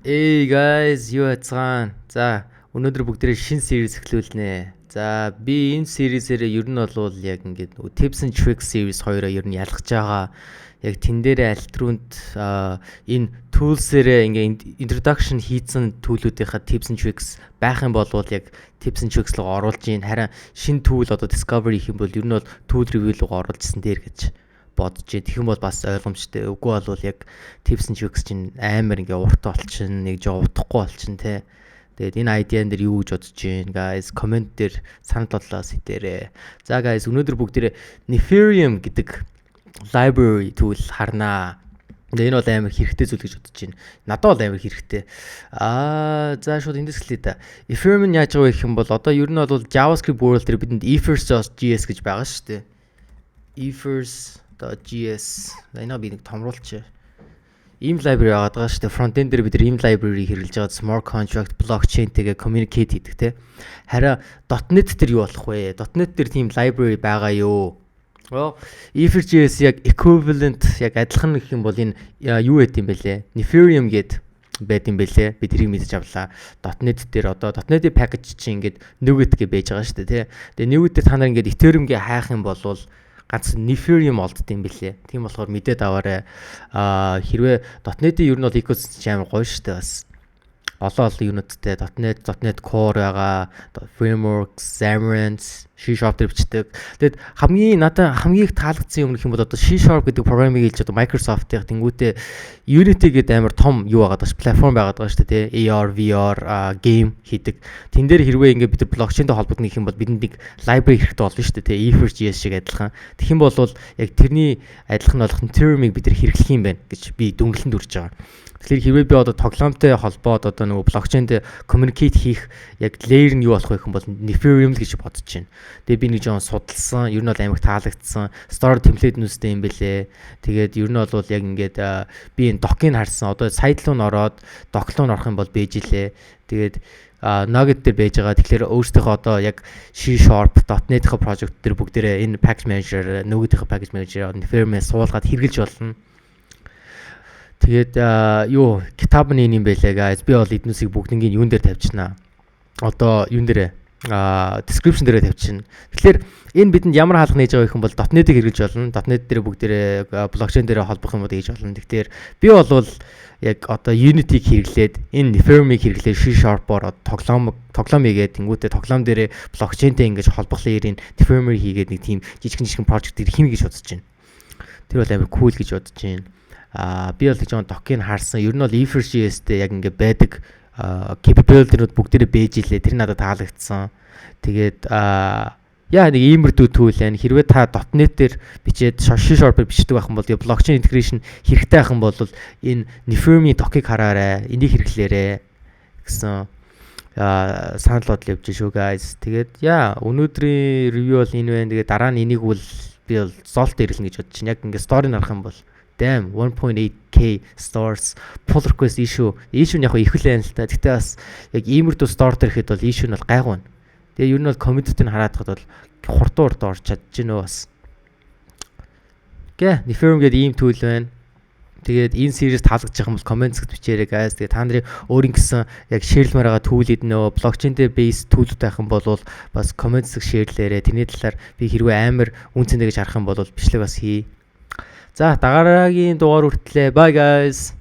Hey guys, юу яцгаан. За, өнөөдөр бүгдээрээ шинэ series эхлүүлнэ. За, би энэ series-ээрээ ер нь бол яг ингээд Tips and Tricks series хоёроо ер нь ялгаж байгаа. Яг тэн дээрээ альтруунд энэ tools-ээрээ ингээд introduction хийсэн tool-уудынхаа Tips and Tricks байх юм бол яг Tips and Tricks руу оруулж ийн. Харин шинэ tool одоо discovery хийх юм бол ер нь бол tool review руу оруулжсэн дээр гэж бодож байна. Тэгэх юм бол бас ойлгомжтой. Үгүй бол яг tips and tricks чинь амар ингээ уртаа болчихно, нэг жоо утахгүй болчихно те. Тэгээд энэ idea-н дээр юу гэж бодож байна guys? Comment дээр санал бодлоос хэлээрэй. За guys, өнөөдөр бүгдээрээ Nethereum гэдэг library tool харнаа. Энэ бол амар хэрэгтэй зүйл гэж бодож байна. Надад бол амар хэрэгтэй. За шууд эндээс хэлээ да. Ethereum нь яаж байгаа гэх юм бол одоо ер нь бол JavaScript world дээр бидэнд ethers.js гэж байгаа шүү дээ. ethers.js энэ би нэг томруулчих. Ийм library байгаа шүү дээ. Front-end дээр бид ийм library хэрэглэж байгаа smart contract, blockchain-тэйгээ communicate хийдэг те. Харин .NET дээр юу болох вэ? .NET дээр тийм library байгаа юу? Ethers.js яг equivalent яг адилхан гэх юм бол энэ юу байт юм бэлээ? Nethereum гээд байт юм бэлээ. Би тэрийг мэдэж авлаа. .NET дээр одоо .NET-ийн package чинь ингээд NuGet гэж байж байгаа шүү дээ, тий. Тэгээ NuGet дээр та нар ингээд Ethereum-гээ хайх юм бол ганц Nethereum олдд юм бэлээ. Тийм болохоор мэдээд аваарай. Хэрвээ .NET-ийн ер нь бол ecosystem амар гоё шүү дээ бас. Олон юунуудтай .NET Core байгаа, framework, Xamarin, C# дээр бичдэг. Тэгэд надад хамгийн их таалагдсан юм гэх юм бол одоо C# гэдэг програмыг хэлж одоо Microsoft-ийн тэнгуүтээ Unity гэдэг амар том юу байгаа даа, платформ байгаа даа шүү дээ, тий. AR, VR game хийдэг. Тэн дээр хэрвээ ингээд бид нар блокчейнтэй холбогдно гэх юм бол бидэнд нэг library хэрэгтэй болно шүү дээ, тий. Ethers.js шиг адилхан. Тэгэх юм бол яг тэрний адилхан болох Nethereum-ыг бид нар хэрэглэх юм байна гэж би дүнглэлэнд үрж байгаа. Тэгэхээр хэрвээ би одоо тоглоомтой холбоод одоо нөгөө блокчейнтэй communicate хийх яг layer нь юу болох вэ гэх юм бол Nethereum л гэж бодож байна. Тэгээ би нэг жоон судалсан, ер нь бол амар таалагдсан. Store template нүстэй юм бэлээ. Тэгээд ер нь бол яг ингээд би энэ doc-ыг харсан. Одоо site руу н ороод doc руу н орох юм бол бэж илээ. Тэгээд Nugget дээр байж байгаа. Тэгэхээр өөрсдийнхөө одоо яг C#, .NET-ийн project дээр бүгдээрээ энэ package manager, Nugget-ийн package manager Nethereum-ээс суулгаад хэрэглэж болно. Тэгээд китаб нь юм байлаа guys. Би бол эднүсийг бүгднийг юун дээр тавьчихнаа. Одоо юун дээр description дээр тавьчихна. Тэгэхээр энэ бидэнд ямар хаалга нээж байгаа юм бол .NET-ийг хэрэглэж болно. .NET дээр бүгдээрээ блокчейн дээр холбох юм уу хийж болно. Тэгэхээр би бол яг одоо Unity-г хэрэглээд энэ Nethereum-ыг хэрэглээд C#-оор тоглоом хийгээд тэнгуүтээ тоглоом дээрээ блокчейнтэй ингэж холбох layer-ийн Nethereum-ыг хийгээд нэг тийм жижигхэн project хийнэ гэж бодож байна. Тэр бол амар cool гэж бодож байна. Би бол гэж doc-ыг харсан. Ер нь бол Ethers.js-тэй яг ингэ байдаг capability-нууд бүгдээрээ бэж илээ. Тэр надад таалагдсан. Тэгээд нэг иймэрдүү tool байна. Хэрвээ та .NET дээр бичээд C#-аар бичдэг байх юм бол blockchain integration хэрэгтэй байх юм бол энэ Nethereum-ийн doc-ыг хараарай. Энийг хэрэглээрэй гэсэн санал бодол явж шүү guys. Тэгээд өнөөдрийн review бол энэ байна. Тэгээд дараа нь энийг би бол Zolt ирэлнэ гэж бодож байна. Яг ингэ story-г харах юм бол damn 1.8k stores pull request issue нь яг их л байна л та. Гэхдээ бас яг иймэрдүү store дээр ихэд бол issue нь бол гайгүй байна. Тэгээ ер нь бол community-г хараадахад бол хурдан орж чадчихнэ бас. Nethereum гэдэг ийм tool байна. Тэгээд энэ series таалагдчих юм бол comment хэсэгт бичээрэй guys. Тэгээд та нарын өөрийн гэсэн яг share-лмээр байгаа tool-ид нөө blockchain-тэй base tool-ууд байх юм бол бас comment хэсэг share-лээрэй. Тэрний талаар би хэрвээ амар үнцэндэй гэж харах юм бол бичлэг бас хий. За, дараагийн дугаар хүртлээ. Bye guys.